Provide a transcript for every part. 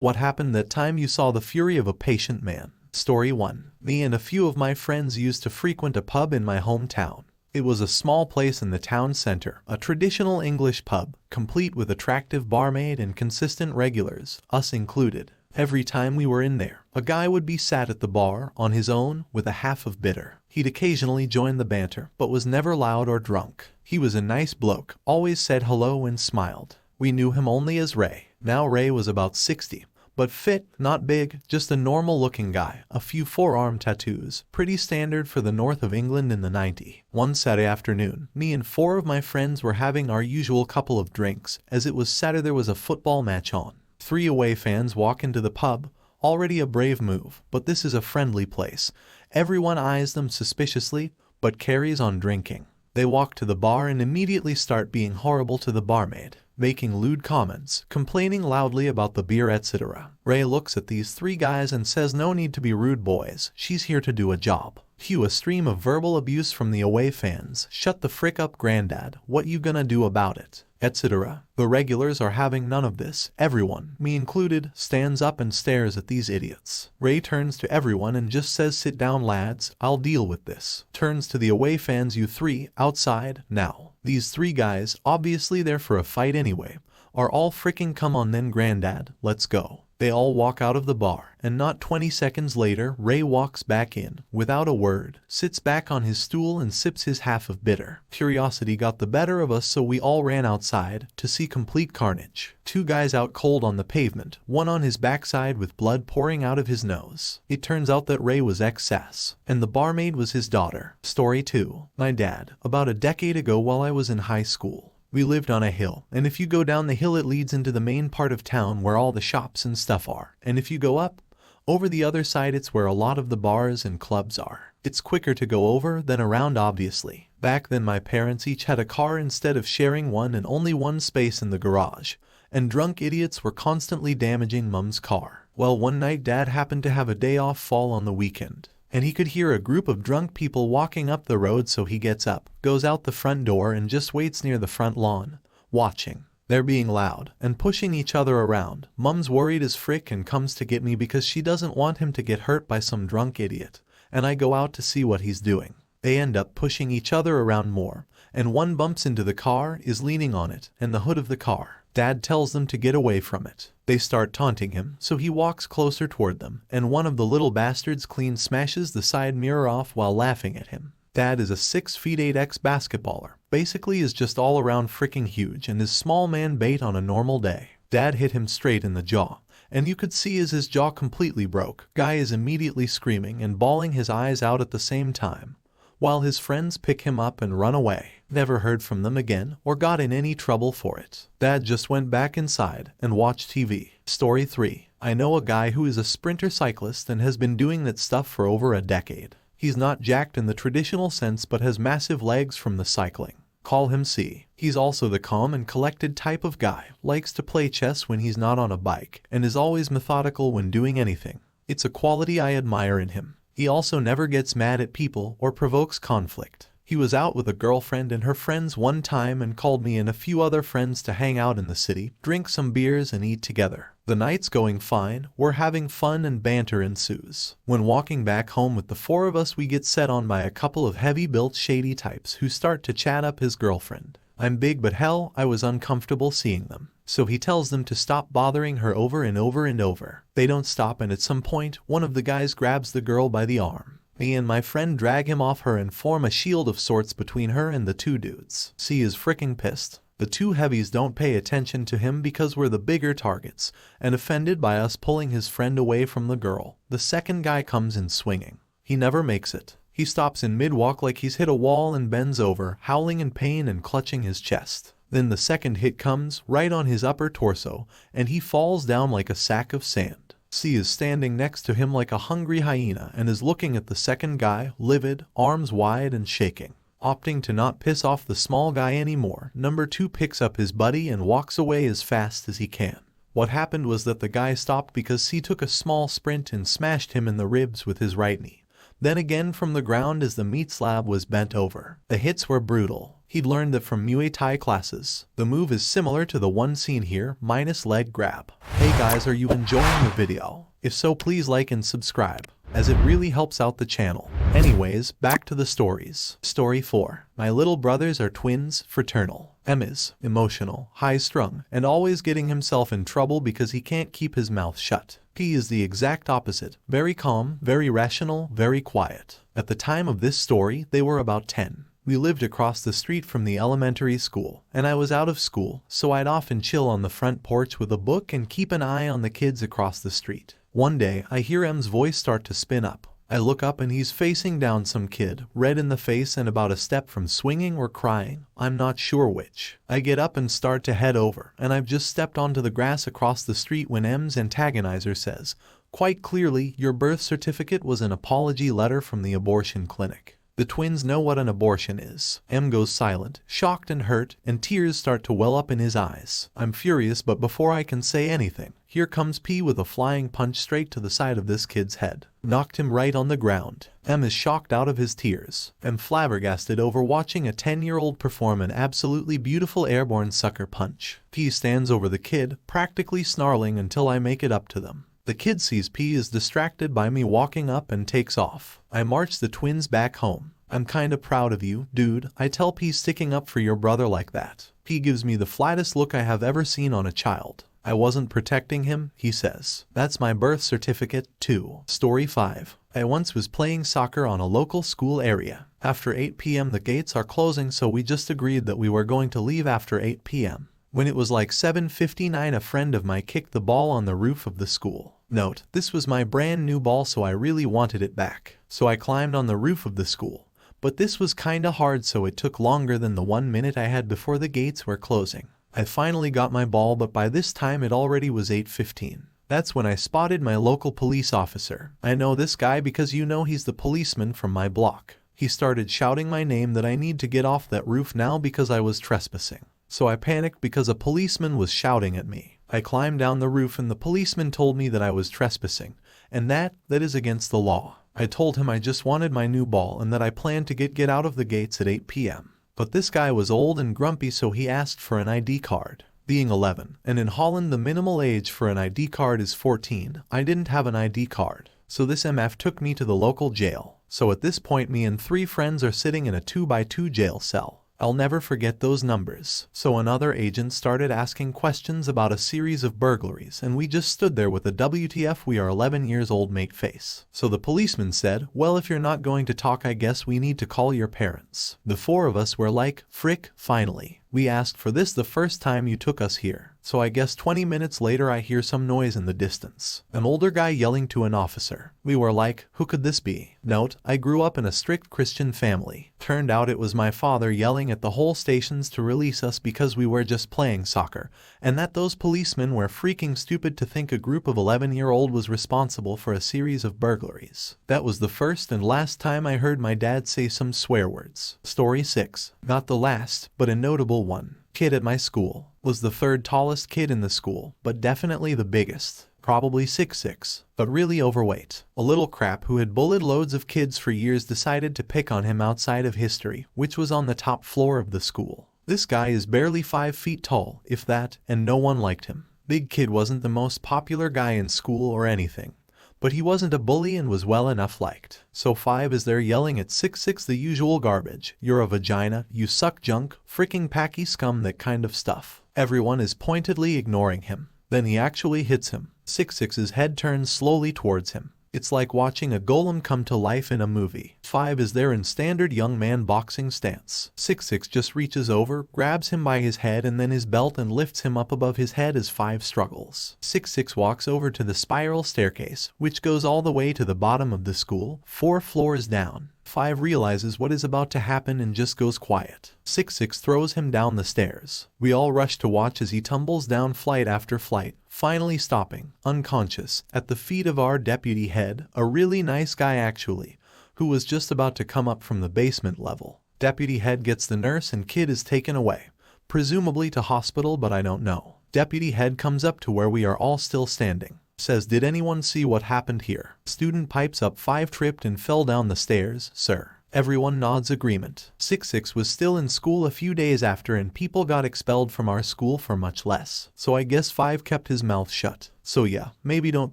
What happened that time you saw the fury of a patient man? Story 1. Me and a few of my friends used to frequent a pub in my hometown. It was a small place in the town center, a traditional English pub, complete with attractive barmaid and consistent regulars, us included. Every time we were in there, a guy would be sat at the bar, on his own, with a half of bitter. He'd occasionally join the banter, but was never loud or drunk. He was a nice bloke, always said hello and smiled. We knew him only as Ray. Now Ray was about 60. But fit, not big, just a normal-looking guy, a few forearm tattoos, pretty standard for the north of England in the 90s. One Saturday afternoon, me and 4 of my friends were having our usual couple of drinks, as it was Saturday there was a football match on. 3 away fans walk into the pub, already a brave move, but this is a friendly place. Everyone eyes them suspiciously, but carries on drinking. They walk to the bar and immediately start being horrible to the barmaid, making lewd comments, complaining loudly about the beer, etc. Ray looks at these 3 guys and says, "No need to be rude, boys. She's here to do a job." Cue a stream of verbal abuse from the away fans. "Shut the frick up, granddad. What you gonna do about it?" etc. The regulars are having none of this. Everyone, me included, stands up and stares at these idiots. Ray turns to everyone and just says, "Sit down, lads. I'll deal with this." Turns to the away fans, "You 3, outside, now." These 3 guys, obviously there for a fight anyway, are all freaking, "Come on then, granddad, let's go." They all walk out of the bar, and not 20 seconds later, Ray walks back in, without a word, sits back on his stool and sips his half of bitter. Curiosity got the better of us, so we all ran outside, to see complete carnage. 2 guys out cold on the pavement, one on his backside with blood pouring out of his nose. It turns out that Ray was ex-sass, and the barmaid was his daughter. Story 2. My dad, about a decade ago while I was in high school. We lived on a hill, and if you go down the hill it leads into the main part of town where all the shops and stuff are, and if you go up, over the other side it's where a lot of the bars and clubs are. It's quicker to go over than around, obviously. Back then my parents each had a car instead of sharing one, and only one space in the garage, and drunk idiots were constantly damaging Mum's car. Well, one night Dad happened to have a day off fall on the weekend, and he could hear a group of drunk people walking up the road, so he gets up, goes out the front door and just waits near the front lawn, watching. They're being loud and pushing each other around. Mum's worried as frick and comes to get me because she doesn't want him to get hurt by some drunk idiot, and I go out to see what he's doing. They end up pushing each other around more, and one bumps into the car, is leaning on it, and the hood of the car. Dad tells them to get away from it. They start taunting him, so he walks closer toward them, and one of the little bastards clean smashes the side mirror off while laughing at him. Dad is a 6'8" ex-basketballer, basically is just all around freaking huge and is small man bait on a normal day. Dad hit him straight in the jaw, and you could see as his jaw completely broke. Guy is immediately screaming and bawling his eyes out at the same time, while his friends pick him up and run away. Never heard from them again or got in any trouble for it. Dad just went back inside and watched TV. Story 3. I know a guy who is a sprinter cyclist and has been doing that stuff for over a decade. He's not jacked in the traditional sense but has massive legs from the cycling. Call him C. He's also the calm and collected type of guy, likes to play chess when he's not on a bike, and is always methodical when doing anything. It's a quality I admire in him. He also never gets mad at people or provokes conflict. He was out with a girlfriend and her friends one time and called me and a few other friends to hang out in the city, drink some beers and eat together. The night's going fine, we're having fun and banter ensues. When walking back home with the 4 of us, we get set on by a couple of heavy-built shady types who start to chat up his girlfriend. I'm big, but hell, I was uncomfortable seeing them. So he tells them to stop bothering her over and over and over. They don't stop, and at some point, one of the guys grabs the girl by the arm. Me and my friend drag him off her and form a shield of sorts between her and the 2 dudes. C is freaking pissed. The 2 heavies don't pay attention to him because we're the bigger targets, and offended by us pulling his friend away from the girl. The second guy comes in swinging. He never makes it. He stops in mid-walk like he's hit a wall and bends over, howling in pain and clutching his chest. Then the second hit comes, right on his upper torso, and he falls down like a sack of sand. C is standing next to him like a hungry hyena and is looking at the second guy, livid, arms wide and shaking. Opting to not piss off the small guy anymore, number 2 picks up his buddy and walks away as fast as he can. What happened was that the guy stopped because C took a small sprint and smashed him in the ribs with his right knee. Then again from the ground as the meat slab was bent over. The hits were brutal. He'd learned that from Muay Thai classes. The move is similar to the one seen here, minus leg grab. Hey guys, are you enjoying the video? If so, please like and subscribe, as it really helps out the channel. Anyways, back to the stories. Story 4. My little brothers are twins, fraternal. M is emotional, high-strung, and always getting himself in trouble because he can't keep his mouth shut. P is the exact opposite, very calm, very rational, very quiet. At the time of this story, they were about 10. We lived across the street from the elementary school, and I was out of school, so I'd often chill on the front porch with a book and keep an eye on the kids across the street. One day, I hear M's voice start to spin up. I look up and he's facing down some kid, red in the face and about a step from swinging or crying. I'm not sure which. I get up and start to head over, and I've just stepped onto the grass across the street when M's antagonizer says, quite clearly, your birth certificate was an apology letter from the abortion clinic. The twins know what an abortion is. M goes silent, shocked and hurt, and tears start to well up in his eyes. I'm furious, but before I can say anything, here comes P with a flying punch straight to the side of this kid's head. Knocked him right on the ground. M is shocked out of his tears and flabbergasted over watching a 10-year-old perform an absolutely beautiful airborne sucker punch. P stands over the kid, practically snarling until I make it up to them. The kid sees P is distracted by me walking up and takes off. I march the twins back home. I'm kinda proud of you, dude, I tell P, sticking up for your brother like that. P gives me the flattest look I have ever seen on a child. I wasn't protecting him, he says. That's my birth certificate, too. Story 5. I once was playing soccer on a local school area. After 8 p.m. the gates are closing, so we just agreed that we were going to leave after 8 p.m. When it was like 7:59, a friend of mine kicked the ball on the roof of the school. Note, this was my brand new ball, so I really wanted it back. So I climbed on the roof of the school. But this was kinda hard, so it took longer than the 1 minute I had before the gates were closing. I finally got my ball, but by this time it already was 8:15. That's when I spotted my local police officer. I know this guy because he's the policeman from my block. He started shouting my name, that I need to get off that roof now because I was trespassing. So I panicked because a policeman was shouting at me. I climbed down the roof and the policeman told me that I was trespassing, and that is against the law. I told him I just wanted my new ball and that I planned to get out of the gates at 8 p.m. But this guy was old and grumpy, so he asked for an ID card. Being 11, and in Holland the minimal age for an ID card is 14, I didn't have an ID card. So this MF took me to the local jail. So at this point me and 3 friends are sitting in a 2x2 jail cell. I'll never forget those numbers. So another agent started asking questions about a series of burglaries, and we just stood there with a WTF we are 11 years old mate face. So the policeman said, well, if you're not going to talk, I guess we need to call your parents. The 4 of us were like, frick, finally. We asked for this the first time you took us here. So I guess 20 minutes later I hear some noise in the distance. An older guy yelling to an officer. We were like, who could this be? Note, I grew up in a strict Christian family. Turned out it was my father yelling at the whole stations to release us because we were just playing soccer, and that those policemen were freaking stupid to think a group of 11-year-old was responsible for a series of burglaries. That was the first and last time I heard my dad say some swear words. Story 6. Not the last, but a notable one. Kid at my school. Was the 3rd tallest kid in the school, but definitely the biggest. Probably 6'6", but really overweight. A little crap who had bullied loads of kids for years decided to pick on him outside of history, which was on the top floor of the school. This guy is barely 5 feet tall, if that, and no one liked him. Big kid wasn't the most popular guy in school or anything, but he wasn't a bully and was well enough liked. So 5 is there yelling at 6'6", the usual garbage. You're a vagina, you suck junk, freaking packy scum, that kind of stuff. Everyone is pointedly ignoring him. Then he actually hits him. 6'6's head turns slowly towards him. It's like watching a golem come to life in a movie. 5 is there in standard young man boxing stance. 6'6 just reaches over, grabs him by his head and then his belt and lifts him up above his head as 5 struggles. 6'6 walks over to the spiral staircase, which goes all the way to the bottom of the school, 4 floors down. 5 realizes what is about to happen and just goes quiet. 6'6 throws him down the stairs. We all rush to watch as he tumbles down flight after flight, finally stopping, unconscious, at the feet of our deputy head, a really nice guy actually, who was just about to come up from the basement level. Deputy head gets the nurse and kid is taken away, presumably to hospital, but I don't know. Deputy head comes up to where we are all still standing. Says, did anyone see what happened here? Student pipes up, 5 tripped and fell down the stairs, sir. Everyone nods agreement. 6-6 was still in school a few days after and people got expelled from our school for much less. So I guess 5 kept his mouth shut. So yeah, maybe don't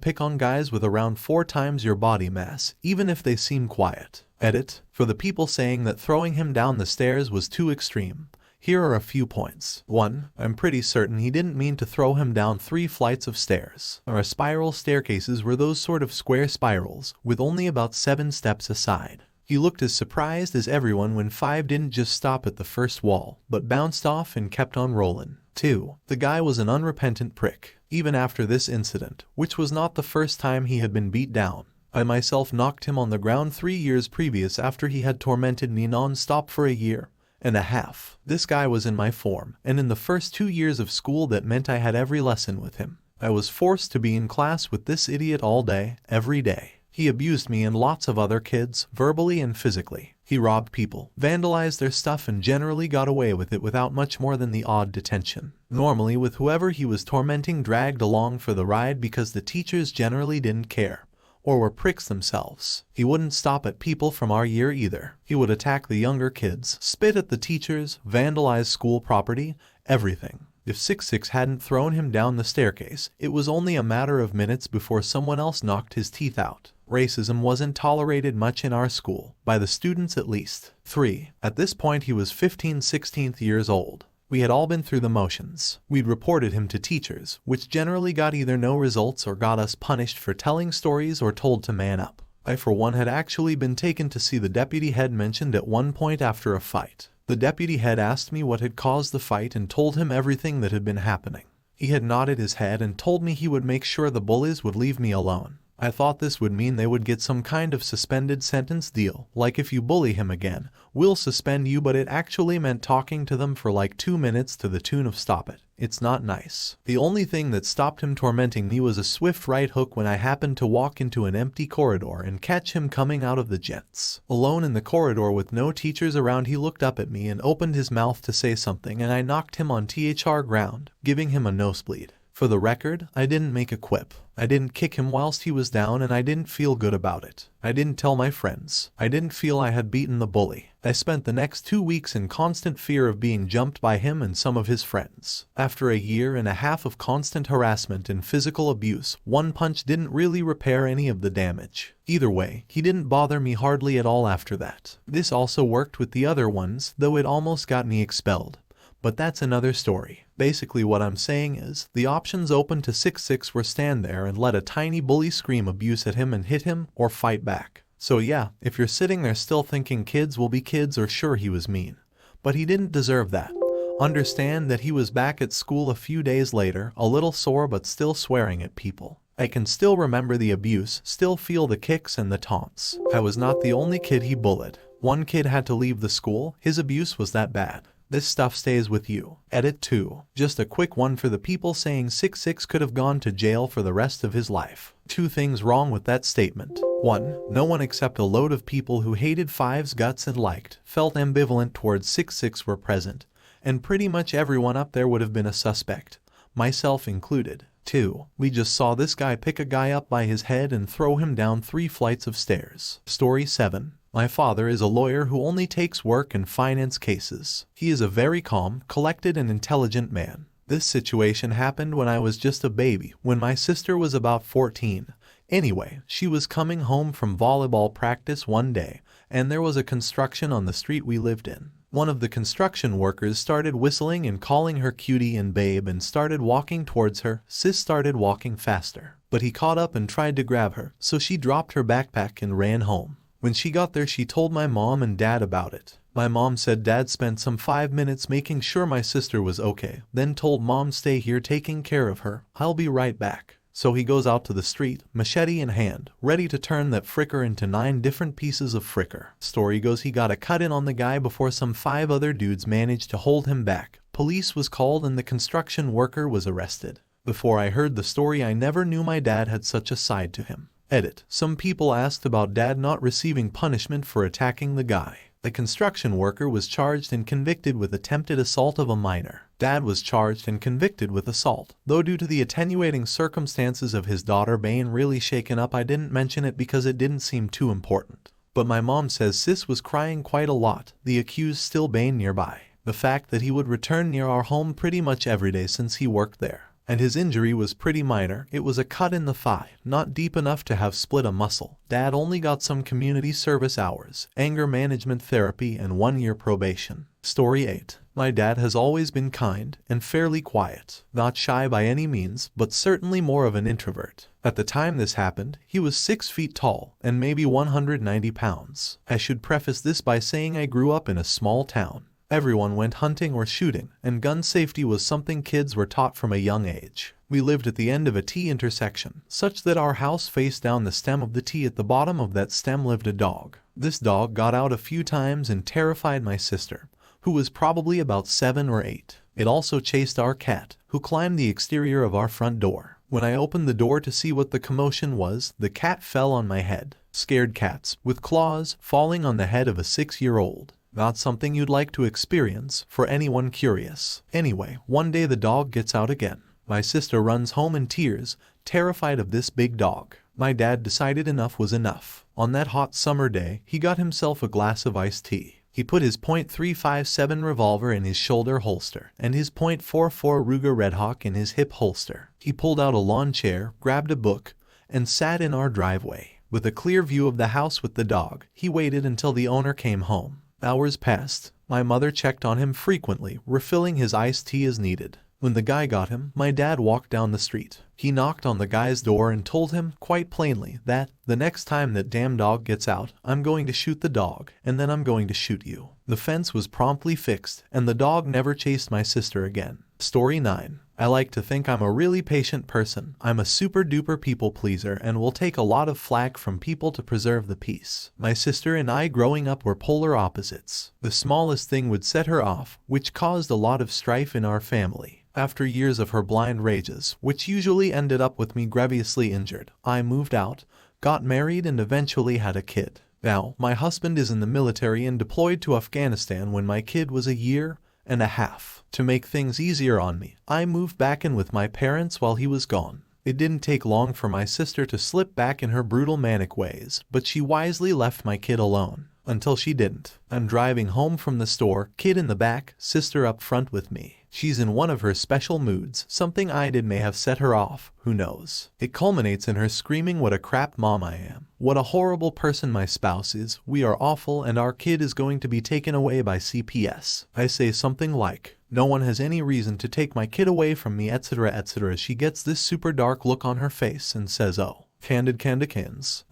pick on guys with around 4 times your body mass, even if they seem quiet. Edit. For the people saying that throwing him down the stairs was too extreme, here are a few points. 1. I'm pretty certain he didn't mean to throw him down 3 flights of stairs. Our spiral staircases were those sort of square spirals, with only about 7 steps aside. He looked as surprised as everyone when 5 didn't just stop at the first wall, but bounced off and kept on rolling. 2. The guy was an unrepentant prick. Even after this incident, which was not the first time he had been beat down, I myself knocked him on the ground 3 years previous after he had tormented me non-stop for a year and a half. This guy was in my form, and in the first 2 years of school that meant I had every lesson with him. I was forced to be in class with this idiot all day, every day. He abused me and lots of other kids, verbally and physically. He robbed people, vandalized their stuff and generally got away with it without much more than the odd detention. Normally with whoever he was tormenting dragged along for the ride because the teachers generally didn't care, or were pricks themselves. He wouldn't stop at people from our year either. He would attack the younger kids, spit at the teachers, vandalize school property, everything. If 6-6 hadn't thrown him down the staircase, it was only a matter of minutes before someone else knocked his teeth out. Racism wasn't tolerated much in our school, by the students at least. 3. At this point he was 15-16 years old. We had all been through the motions. We'd reported him to teachers, which generally got either no results or got us punished for telling stories or told to man up. I for one had actually been taken to see the deputy head mentioned at one point after a fight. The deputy head asked me what had caused the fight and told him everything that had been happening. He had nodded his head and told me he would make sure the bullies would leave me alone. I thought this would mean they would get some kind of suspended sentence deal, like if you bully him again, we'll suspend you, but it actually meant talking to them for like 2 minutes to the tune of "Stop it. It's not nice." The only thing that stopped him tormenting me was a swift right hook when I happened to walk into an empty corridor and catch him coming out of the gents. Alone in the corridor with no teachers around, he looked up at me and opened his mouth to say something and I knocked him on THR ground, giving him a nosebleed. For the record, I didn't make a quip. I didn't kick him whilst he was down and I didn't feel good about it. I didn't tell my friends. I didn't feel I had beaten the bully. I spent the next 2 weeks in constant fear of being jumped by him and some of his friends. After a year and a half of constant harassment and physical abuse, one punch didn't really repair any of the damage. Either way, he didn't bother me hardly at all after that. This also worked with the other ones, though it almost got me expelled. But that's another story. Basically what I'm saying is, the options open to 6-6 were stand there and let a tiny bully scream abuse at him and hit him, or fight back. So yeah, if you're sitting there still thinking kids will be kids, or sure he was mean, but he didn't deserve that. Understand that he was back at school a few days later, a little sore but still swearing at people. I can still remember the abuse, still feel the kicks and the taunts. I was not the only kid he bullied. One kid had to leave the school, his abuse was that bad. This stuff stays with you. Edit 2. Just a quick one for the people saying 6-6 could have gone to jail for the rest of his life. 2 things wrong with that statement. 1. No one except a load of people who hated 5's guts and felt ambivalent towards 6-6 were present, and pretty much everyone up there would have been a suspect, myself included. 2. We just saw this guy pick a guy up by his head and throw him down 3 flights of stairs. Story 7. My father is a lawyer who only takes work and finance cases. He is a very calm, collected and intelligent man. This situation happened when I was just a baby, when my sister was about 14. Anyway, she was coming home from volleyball practice one day, and there was a construction on the street we lived in. One of the construction workers started whistling and calling her cutie and babe and started walking towards her. Sis started walking faster, but he caught up and tried to grab her, so she dropped her backpack and ran home. When she got there, she told my mom and dad about it. My mom said dad spent some 5 minutes making sure my sister was okay, then told mom, "Stay here taking care of her, I'll be right back." So he goes out to the street, machete in hand, ready to turn that fricker into 9 different pieces of fricker. Story goes he got a cut in on the guy before some 5 other dudes managed to hold him back. Police was called and the construction worker was arrested. Before I heard the story, I never knew my dad had such a side to him. Edit. Some people asked about dad not receiving punishment for attacking the guy. The construction worker was charged and convicted with attempted assault of a minor. Dad was charged and convicted with assault. Though due to the attenuating circumstances of his daughter being really shaken up, I didn't mention it because it didn't seem too important. but my mom says sis was crying quite a lot, the accused still being nearby. The fact that he would return near our home pretty much every day since he worked there. And his injury was pretty minor. It was a cut in the thigh, not deep enough to have split a muscle. Dad only got some community service hours, anger management therapy, and 1-year probation. Story 8. My dad has always been kind and fairly quiet, not shy by any means, but certainly more of an introvert. At the time this happened, he was 6 feet tall and maybe 190 pounds. I should preface this by saying I grew up in a small town. Everyone went hunting or shooting, and gun safety was something kids were taught from a young age. We lived at the end of a T intersection, such that our house faced down the stem of the T. At the bottom of that stem lived a dog. This dog got out a few times and terrified my sister, who was probably about 7 or 8. It also chased our cat, who climbed the exterior of our front door. When I opened the door to see what the commotion was, the cat fell on my head. Scared cats, with claws, falling on the head of a 6-year-old. Not something you'd like to experience for anyone curious. Anyway, one day the dog gets out again. My sister runs home in tears, terrified of this big dog. My dad decided enough was enough. On that hot summer day, he got himself a glass of iced tea. He put his .357 revolver in his shoulder holster and his .44 Ruger Redhawk in his hip holster. He pulled out a lawn chair, grabbed a book, and sat in our driveway. With a clear view of the house with the dog, he waited until the owner came home. Hours passed. My mother checked on him frequently, refilling his iced tea as needed. When the guy got him, my dad walked down the street. He knocked on the guy's door and told him, quite plainly, that, the next time that damn dog gets out, I'm going to shoot the dog, and then I'm going to shoot you. The fence was promptly fixed, and the dog never chased my sister again. Story 9. I like to think I'm a really patient person. I'm a super duper people pleaser and will take a lot of flack from people to preserve the peace. My sister and I growing up were polar opposites. The smallest thing would set her off, which caused a lot of strife in our family. After years of her blind rages, which usually ended up with me grievously injured, I moved out, got married, and eventually had a kid. Now, my husband is in the military and deployed to Afghanistan when my kid was 1.5 years. To make things easier on me, I moved back in with my parents while he was gone. It didn't take long for my sister to slip back in her brutal manic ways, but she wisely left my kid alone. Until she didn't. I'm driving home from the store, kid in the back, sister up front with me. She's in one of her special moods. Something I did may have set her off, who knows. It culminates in her screaming what a crap mom I am. What a horrible person my spouse is. We are awful and our kid is going to be taken away by CPS. I say something like, no one has any reason to take my kid away from me, etc., etc. She gets this super dark look on her face and says, oh, Candid,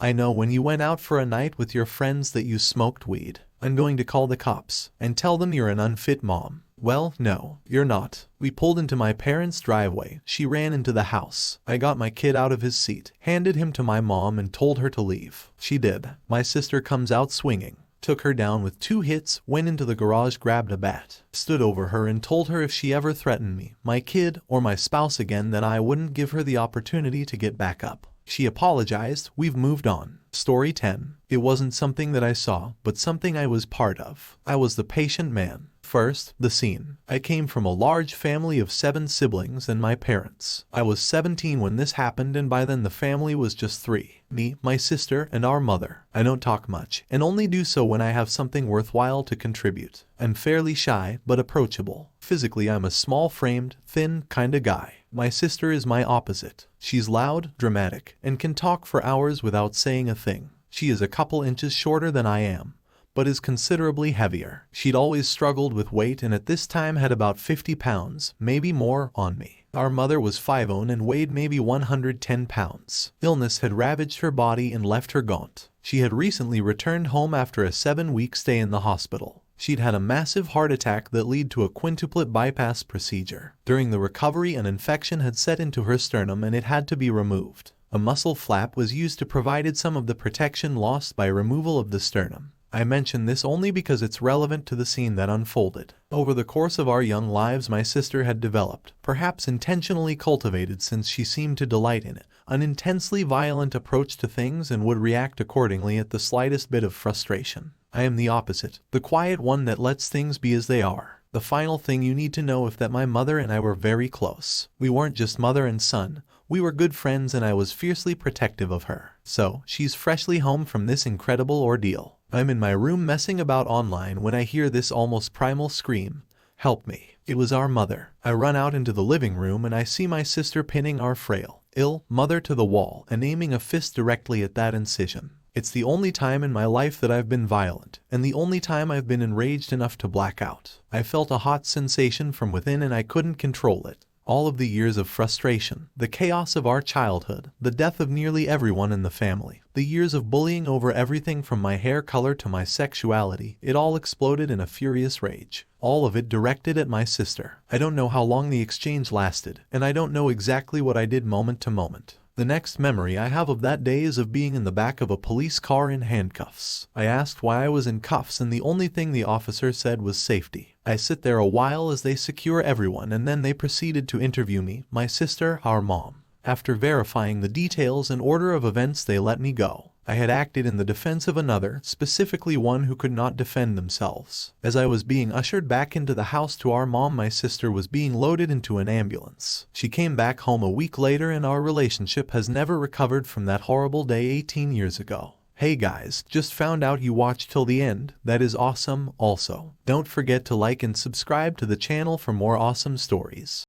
I know when you went out for a night with your friends that you smoked weed. I'm going to call the cops and tell them you're an unfit mom. Well, no, you're not. We pulled into my parents' driveway. She ran into the house. I got my kid out of his seat, handed him to my mom, and told her to leave. She did. My sister comes out swinging. Took her down with 2 hits, went into the garage, grabbed a bat, stood over her and told her if she ever threatened me, my kid, or my spouse again, then I wouldn't give her the opportunity to get back up. She apologized. We've moved on. Story 10. It wasn't something that I saw, but something I was part of. I was the patient man. First, the scene. I came from a large family of 7 siblings and my parents. I was 17 when this happened, and by then the family was just 3. Me, my sister, and our mother. I don't talk much, and only do so when I have something worthwhile to contribute. I'm fairly shy, but approachable. Physically, I'm a small-framed, thin kinda guy. My sister is my opposite. She's loud, dramatic, and can talk for hours without saying a thing. She is a couple inches shorter than I am, but is considerably heavier. She'd always struggled with weight and at this time had about 50 pounds, maybe more, on me. Our mother was 5'0" and weighed maybe 110 pounds. Illness had ravaged her body and left her gaunt. She had recently returned home after a 7-week stay in the hospital. She'd had a massive heart attack that led to a quintuplet bypass procedure. During the recovery, an infection had set into her sternum and it had to be removed. A muscle flap was used to provide some of the protection lost by removal of the sternum. I mention this only because it's relevant to the scene that unfolded. Over the course of our young lives, my sister had developed, perhaps intentionally cultivated since she seemed to delight in it, an intensely violent approach to things and would react accordingly at the slightest bit of frustration. I am the opposite, the quiet one that lets things be as they are. The final thing you need to know is that my mother and I were very close. We weren't just mother and son, we were good friends and I was fiercely protective of her. So, she's freshly home from this incredible ordeal. I'm in my room messing about online when I hear this almost primal scream. Help me. It was our mother. I run out into the living room and I see my sister pinning our frail, ill mother to the wall and aiming a fist directly at that incision. It's the only time in my life that I've been violent, and the only time I've been enraged enough to black out. I felt a hot sensation from within and I couldn't control it. All of the years of frustration, the chaos of our childhood, the death of nearly everyone in the family, the years of bullying over everything from my hair color to my sexuality, it all exploded in a furious rage. All of it directed at my sister. I don't know how long the exchange lasted, and I don't know exactly what I did moment to moment. The next memory I have of that day is of being in the back of a police car in handcuffs. I asked why I was in cuffs and the only thing the officer said was safety. I sit there a while as they secure everyone and then they proceeded to interview me, my sister, our mom. After verifying the details and order of events they let me go. I had acted in the defense of another, specifically one who could not defend themselves. As I was being ushered back into the house to our mom, my sister was being loaded into an ambulance. She came back home a week later and our relationship has never recovered from that horrible day 18 years ago. Hey guys, just found out you watched till the end. That is awesome. Also, don't forget to like and subscribe to the channel for more awesome stories.